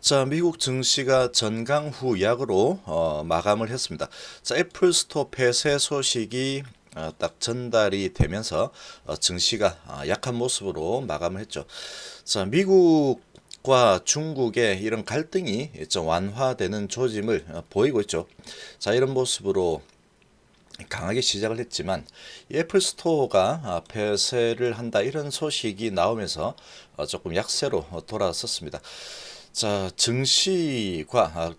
자, 미국 증시가 전강 후 약으로 마감을 했습니다. 자, 애플 스토어 폐쇄 소식이 딱 전달이 되면서 증시가 약한 모습으로 마감을 했죠. 자, 미국과 중국의 이런 갈등이 좀 완화되는 조짐을 보이고 있죠. 자, 이런 모습으로 강하게 시작을 했지만 이 애플 스토어가 폐쇄를 한다 이런 소식이 나오면서 조금 약세로 돌아섰습니다. 자, 증시와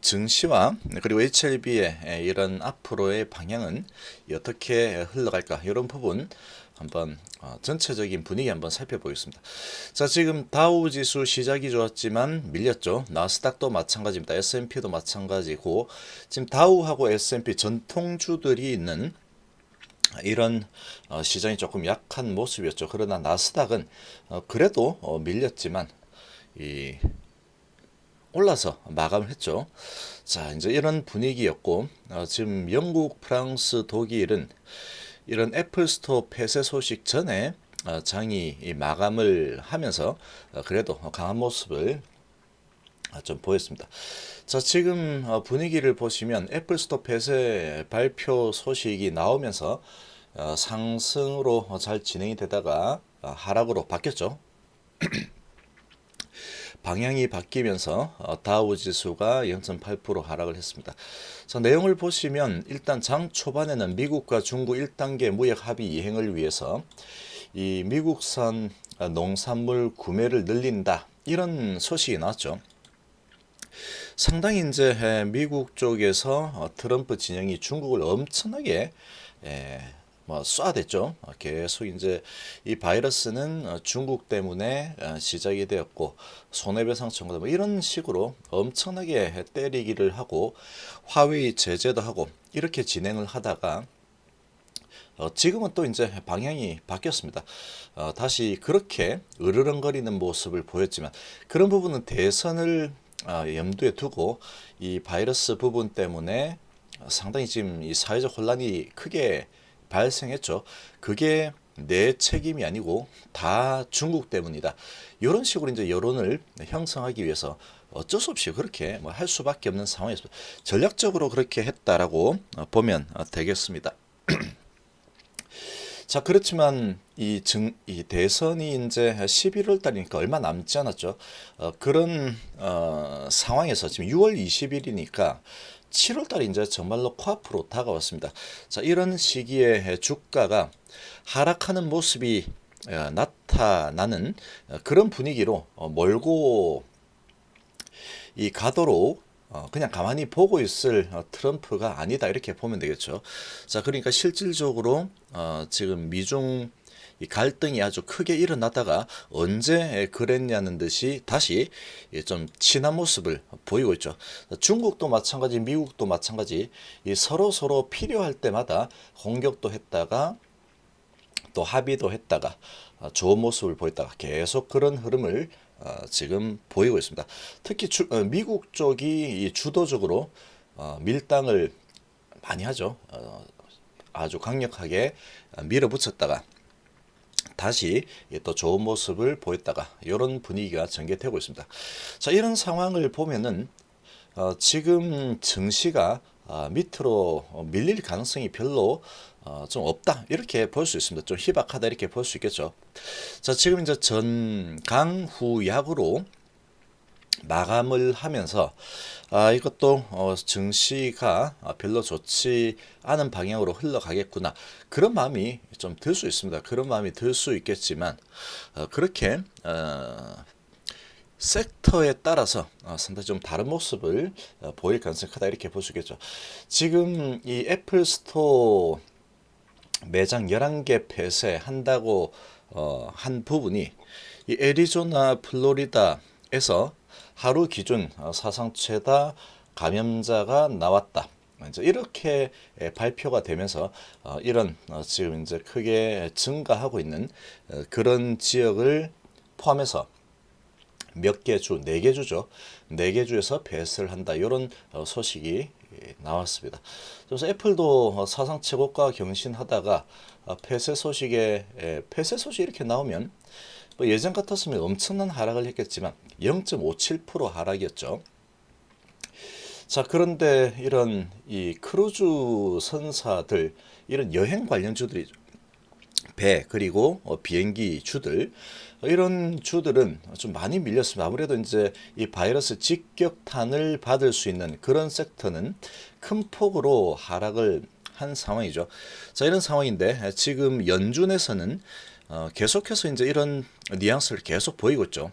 그리고 HLB의 이런 앞으로의 방향은 어떻게 흘러갈까? 이런 부분 한번 전체적인 분위기 한번 살펴보겠습니다. 자, 지금 다우 지수 시작이 좋았지만 밀렸죠. 나스닥도 마찬가지입니다. S&P도 마찬가지고 지금 다우하고 S&P 전통주들이 있는 이런 시장이 조금 약한 모습이었죠. 그러나 나스닥은 그래도 밀렸지만 이 올라서 마감을 했죠. 자, 이제 이런 분위기였고 지금 영국, 프랑스, 독일은 이런 애플 스토어 폐쇄 소식 전에 장이 마감을 하면서 그래도 강한 모습을 좀 보였습니다. 자, 지금 분위기를 보시면 애플 스토어 폐쇄 발표 소식이 나오면서 상승으로 잘 진행이 되다가 하락으로 바뀌었죠. 방향이 바뀌면서 다우 지수가 0.8% 하락을 했습니다. 자, 내용을 보시면 일단 장 초반에는 미국과 중국 1단계 무역 합의 이행을 위해서 이 미국산 농산물 구매를 늘린다 이런 소식이 나왔죠. 상당히 이제 미국 쪽에서 트럼프 진영이 중국을 엄청나게 뭐 쏴댔죠. 계속 이제 이 바이러스는 중국 때문에 시작이 되었고 손해배상 청구다 뭐 이런 식으로 엄청나게 때리기를 하고 화웨이 제재도 하고 이렇게 진행을 하다가 지금은 또 이제 방향이 바뀌었습니다. 다시 그렇게 으르렁거리는 모습을 보였지만 그런 부분은 대선을 염두에 두고 이 바이러스 부분 때문에 상당히 지금 이 사회적 혼란이 크게 발생했죠. 그게 내 책임이 아니고 다 중국 때문이다. 이런 식으로 이제 여론을 형성하기 위해서 어쩔 수 없이 그렇게 뭐 할 수밖에 없는 상황이었습니다. 전략적으로 그렇게 했다라고 보면 되겠습니다. 자, 그렇지만 이 대선이 이제 11월 달이니까 얼마 남지 않았죠. 그런 상황에서 지금 6월 20일이니까 7월 달이 이제 정말로 코앞으로 다가왔습니다. 자, 이런 시기에 주가가 하락하는 모습이 나타나는 그런 분위기로 몰고 이 가도록 그냥 가만히 보고 있을 트럼프가 아니다 이렇게 보면 되겠죠. 자, 그러니까 실질적으로 지금 미중 이 갈등이 아주 크게 일어나다가 언제 그랬냐는 듯이 다시 좀 친한 모습을 보이고 있죠. 중국도 마찬가지, 미국도 마찬가지, 이 서로 필요할 때마다 공격도 했다가 또 합의도 했다가 좋은 모습을 보였다가 계속 그런 흐름을 지금 보이고 있습니다. 특히 미국 쪽이 주도적으로 밀당을 많이 하죠. 아주 강력하게 밀어붙였다가 다시 또 좋은 모습을 보였다가 이런 분위기가 전개되고 있습니다. 자, 이런 상황을 보면은 지금 증시가 밑으로 밀릴 가능성이 별로 좀 없다 이렇게 볼 수 있습니다. 좀 희박하다 이렇게 볼 수 있겠죠. 자, 지금 이제 전강후약으로 마감을 하면서 이것도 증시가 별로 좋지 않은 방향으로 흘러가겠구나 그런 마음이 좀 들 수 있습니다. 그런 마음이 들 수 있겠지만 그렇게 섹터에 따라서 상당히 좀 다른 모습을 보일 가능성이 크다 이렇게 볼 수 있겠죠. 지금 이 애플 스토어 매장 11개 폐쇄한다고 한 부분이 이 애리조나 플로리다에서 하루 기준 사상 최다 감염자가 나왔다. 이제 이렇게 발표가 되면서 이런 지금 이제 크게 증가하고 있는 그런 지역을 포함해서 몇 개 주, 네 개 주죠. 네 개 주에서 폐쇄를 한다. 이런 소식이 나왔습니다. 그래서 애플도 사상 최고가 경신하다가 폐쇄 소식 이렇게 나오면 뭐 예전 같았으면 엄청난 하락을 했겠지만 0.57% 하락이었죠. 자, 그런데 이런 이 크루즈 선사들, 이런 여행 관련주들이 배 그리고 비행기 주들, 이런 주들은 좀 많이 밀렸습니다. 아무래도 이제 이 바이러스 직격탄을 받을 수 있는 그런 섹터는 큰 폭으로 하락을 한 상황이죠. 자, 이런 상황인데 지금 연준에서는 계속해서 이제 이런 뉘앙스를 계속 보이고 있죠.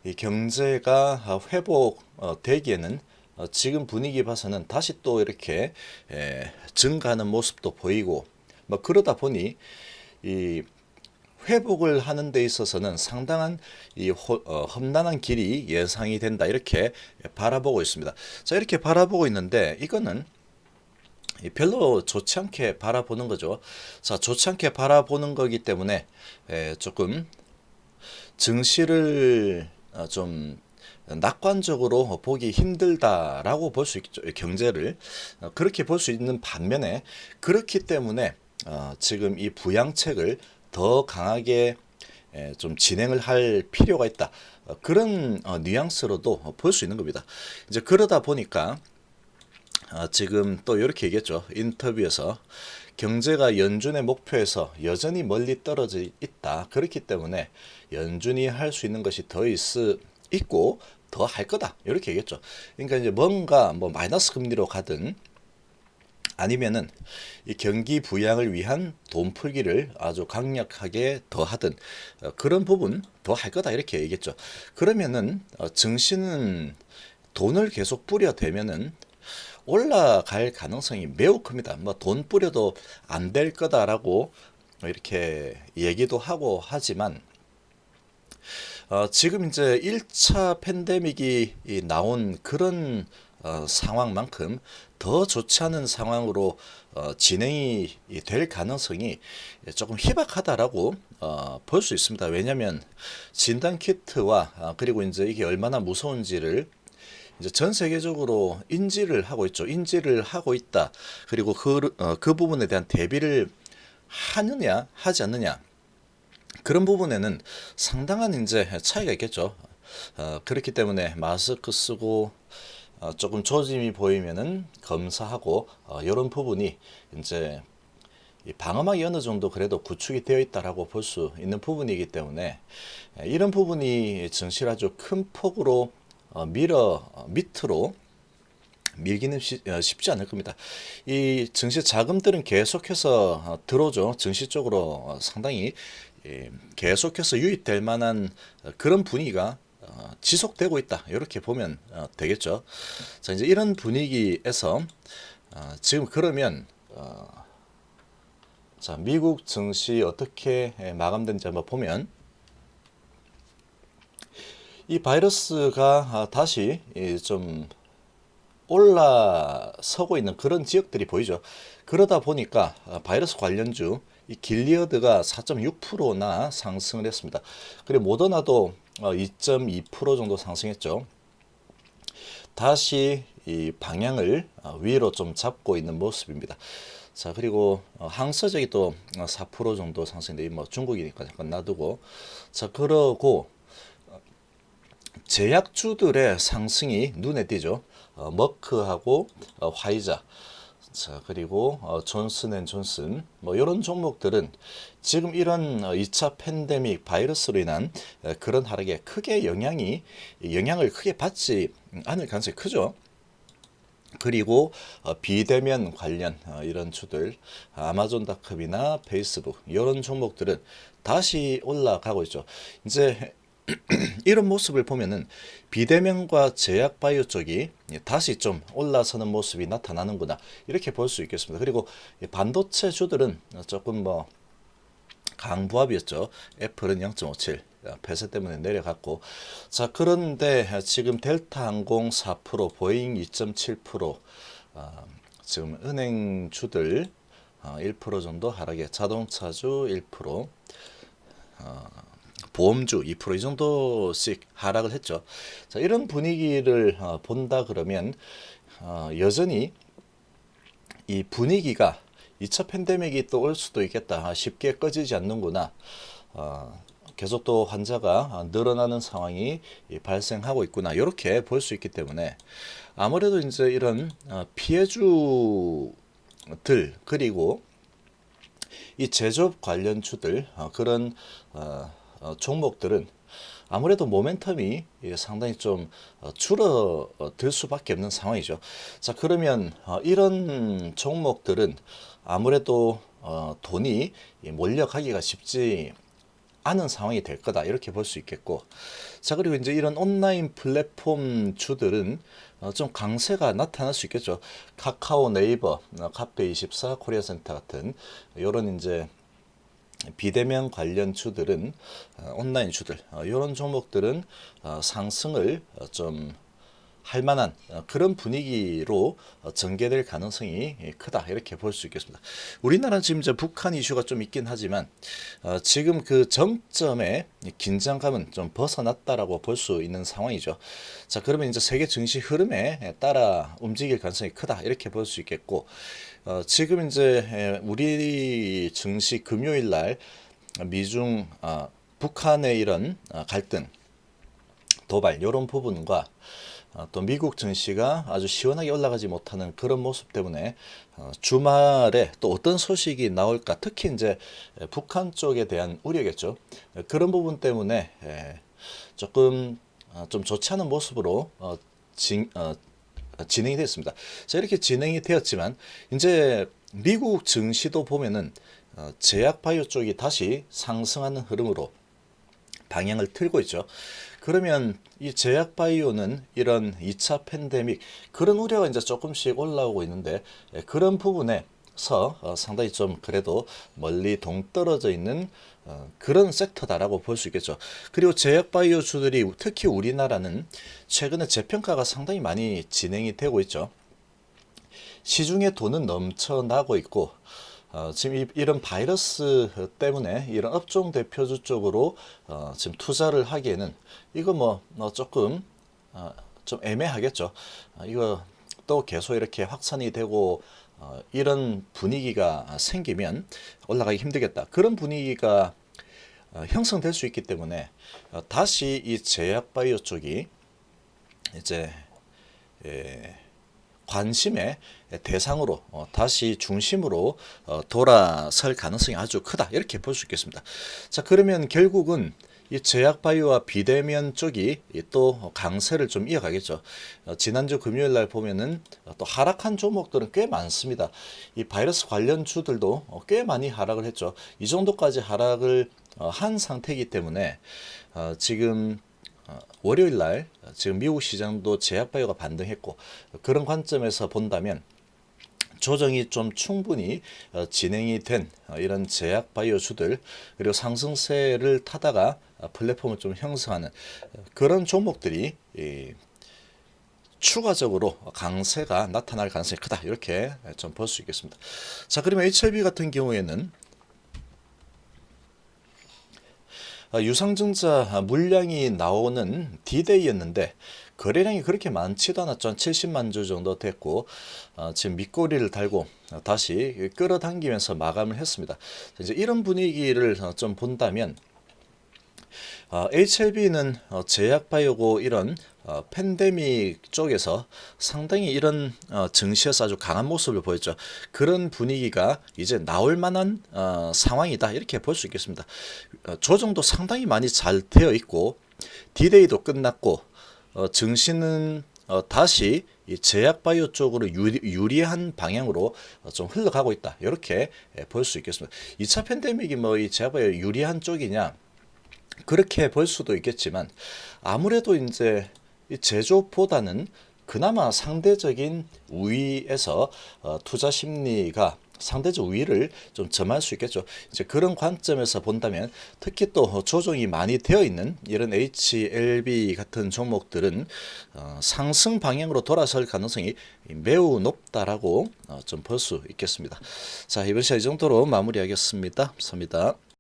이 경제가 회복되기에는 지금 분위기 봐서는 다시 또 이렇게 증가하는 모습도 보이고, 뭐 그러다 보니 이 회복을 하는 데 있어서는 상당한 이 험난한 길이 예상이 된다, 이렇게 바라보고 있습니다. 자, 이렇게 바라보고 있는데 이거는 별로 좋지 않게 바라보는 거죠. 자, 좋지 않게 바라보는 거기 때문에 조금 증시를 좀 낙관적으로 보기 힘들다라고 볼 수 있죠. 경제를 그렇게 볼 수 있는 반면에, 그렇기 때문에 지금 이 부양책을 더 강하게 좀 진행을 할 필요가 있다. 그런 뉘앙스로도 볼 수 있는 겁니다. 이제 그러다 보니까 지금 또 이렇게 얘기했죠. 인터뷰에서 경제가 연준의 목표에서 여전히 멀리 떨어져 있다. 그렇기 때문에 연준이 할 수 있는 것이 있고 더 할 거다. 이렇게 얘기했죠. 그러니까 이제 뭔가 뭐 마이너스 금리로 가든 아니면은 이 경기 부양을 위한 돈 풀기를 아주 강력하게 더 하든 그런 부분 더 할 거다, 이렇게 얘기했죠. 그러면은 증시는 돈을 계속 뿌려대면은 올라갈 가능성이 매우 큽니다. 뭐 돈 뿌려도 안 될 거다라고 이렇게 얘기도 하고 하지만 지금 이제 1차 팬데믹이 나온 그런 상황만큼 더 좋지 않은 상황으로 진행이 될 가능성이 조금 희박하다라고 볼 수 있습니다. 왜냐하면 진단 키트와 그리고 이제 이게 얼마나 무서운지를 이제 전 세계적으로 인지를 하고 있죠. 인지를 하고 있다. 그리고 그 부분에 대한 대비를 하느냐 하지 않느냐, 그런 부분에는 상당한 이제 차이가 있겠죠. 그렇기 때문에 마스크 쓰고 조금 조짐이 보이면은 검사하고 이런 부분이 이제 이 방어막이 어느 정도 그래도 구축이 되어 있다라고 볼 수 있는 부분이기 때문에 이런 부분이 증시를 아주 큰 폭으로 밑으로 밀기는 쉽지 않을 겁니다. 이 증시 자금들은 계속해서 들어오죠. 증시 쪽으로 상당히 계속해서 유입될 만한 그런 분위기가 지속되고 있다, 이렇게 보면 되겠죠. 자, 이제 이런 분위기에서 지금 그러면 자, 미국 증시 어떻게 마감된지 한번 보면, 이 바이러스가 다시 좀 올라서고 있는 그런 지역들이 보이죠. 그러다 보니까 바이러스 관련주 이 길리어드가 4.6%나 상승을 했습니다. 그리고 모더나도 2.2% 정도 상승했죠. 다시 이 방향을 위로 좀 잡고 있는 모습입니다. 자, 그리고 항서적이 또 4% 정도 상승인데 뭐 중국이니까 잠깐 놔두고, 자, 그러고 제약주들의 상승이 눈에 띄죠. 머크하고 화이자, 자, 그리고 존슨앤존슨, 뭐 이런 종목들은 지금 이런 2차 팬데믹 바이러스로 인한 그런 하락에 영향을 크게 받지 않을 가능성이 크죠. 그리고 비대면 관련 이런 주들, 아마존닷컴이나 페이스북 이런 종목들은 다시 올라가고 있죠. 이제 이런 모습을 보면은 비대면과 제약 바이오 쪽이 다시 좀 올라서는 모습이 나타나는구나, 이렇게 볼 수 있겠습니다. 그리고 반도체 주들은 조금 뭐 강보합이었죠. 애플은 0.57 폐쇄 때문에 내려갔고, 자, 그런데 지금 델타항공 4%, 보잉 2.7%, 지금 은행 주들 1% 정도 하락에, 자동차주 1%, 보험주 2%이 정도씩 하락을 했죠. 자, 이런 분위기를 본다 그러면 여전히 이 분위기가 2차 팬데믹이 또 올 수도 있겠다, 쉽게 꺼지지 않는구나, 계속 또 환자가 늘어나는 상황이 발생하고 있구나 이렇게 볼 수 있기 때문에 아무래도 이제 이런 피해주들 그리고 이 제조업 관련주들 그런 종목들은 아무래도 모멘텀이 상당히 좀 줄어들 수밖에 없는 상황이죠. 자, 그러면 이런 종목들은 아무래도 돈이 몰려가기가 쉽지 않은 상황이 될 거다 이렇게 볼 수 있겠고, 자 그리고 이제 이런 온라인 플랫폼 주들은 좀 강세가 나타날 수 있겠죠. 카카오, 네이버, 카페24, 코리아센터 같은 이런 이제 비대면 관련 주들은 온라인 주들 이런 종목들은 상승을 좀 할 만한 그런 분위기로 전개될 가능성이 크다 이렇게 볼 수 있겠습니다. 우리나라는 지금 이제 북한 이슈가 좀 있긴 하지만 지금 그 정점의 긴장감은 좀 벗어났다라고 볼 수 있는 상황이죠. 자, 그러면 이제 세계 증시 흐름에 따라 움직일 가능성이 크다 이렇게 볼 수 있겠고, 지금 이제 우리 증시 금요일 날 미중 북한의 이런 갈등 도발 이런 부분과 또 미국 증시가 아주 시원하게 올라가지 못하는 그런 모습 때문에 주말에 또 어떤 소식이 나올까, 특히 이제 북한 쪽에 대한 우려겠죠. 그런 부분 때문에 조금 좀 좋지 않은 모습으로 진행이 됐습니다. 자, 이렇게 진행이 되었지만 이제 미국 증시도 보면은 제약 바이오 쪽이 다시 상승하는 흐름으로 방향을 틀고 있죠. 그러면 이 제약 바이오는 이런 2차 팬데믹 그런 우려가 이제 조금씩 올라오고 있는데, 그런 부분에서 상당히 좀 그래도 멀리 동떨어져 있는 그런 섹터다라고 볼 수 있겠죠. 그리고 제약 바이오 주들이 특히 우리나라는 최근에 재평가가 상당히 많이 진행이 되고 있죠. 시중에 돈은 넘쳐나고 있고, 지금 이런 바이러스 때문에 이런 업종 대표주 쪽으로 지금 투자를 하기에는 이거 조금 좀 애매하겠죠. 이거 또 계속 이렇게 확산이 되고 이런 분위기가 생기면 올라가기 힘들겠다. 그런 분위기가 형성될 수 있기 때문에 다시 이 제약 바이오 쪽이 이제 관심의 대상으로 다시 중심으로 돌아설 가능성이 아주 크다 이렇게 볼 수 있겠습니다. 자, 그러면 결국은 이 제약 바이오와 비대면 쪽이 또 강세를 좀 이어가겠죠. 지난주 금요일 날 보면은 또 하락한 종목들은 꽤 많습니다. 이 바이러스 관련 주들도 꽤 많이 하락을 했죠. 이 정도까지 하락을 한 상태이기 때문에 지금 월요일 날 지금 미국 시장도 제약 바이오가 반등했고, 그런 관점에서 본다면 조정이 좀 충분히 진행이 된 이런 제약 바이오 주들 그리고 상승세를 타다가 플랫폼을 좀 형성하는 그런 종목들이 추가적으로 강세가 나타날 가능성이 크다 이렇게 좀 볼 수 있겠습니다. 자, 그러면 HLB 같은 경우에는 유상증자 물량이 나오는 D-Day였는데 거래량이 그렇게 많지도 않았죠. 한 70만 주 정도 됐고 지금 밑꼬리를 달고 다시 끌어당기면서 마감을 했습니다. 이제 이런 분위기를 좀 본다면 HLB는 제약바이오고 이런 팬데믹 쪽에서 상당히 이런 증시에서 아주 강한 모습을 보였죠. 그런 분위기가 이제 나올 만한 상황이다 이렇게 볼 수 있겠습니다. 조정도 상당히 많이 잘 되어 있고 D-Day도 끝났고 증시는 다시 이 제약바이오 쪽으로 유리한 방향으로 좀 흘러가고 있다 이렇게 볼 수 있겠습니다. 2차 팬데믹이 이 제약바이오 유리한 쪽이냐, 그렇게 볼 수도 있겠지만 아무래도 이제 이 제조보다는 그나마 상대적인 우위에서 투자 심리가 상대적 우위를 좀 점할 수 있겠죠. 이제 그런 관점에서 본다면 특히 또 조정이 많이 되어 있는 이런 HLB 같은 종목들은 상승 방향으로 돌아설 가능성이 매우 높다라고 좀 볼 수 있겠습니다. 자, 이번 시간 이 정도로 마무리하겠습니다. 감사합니다.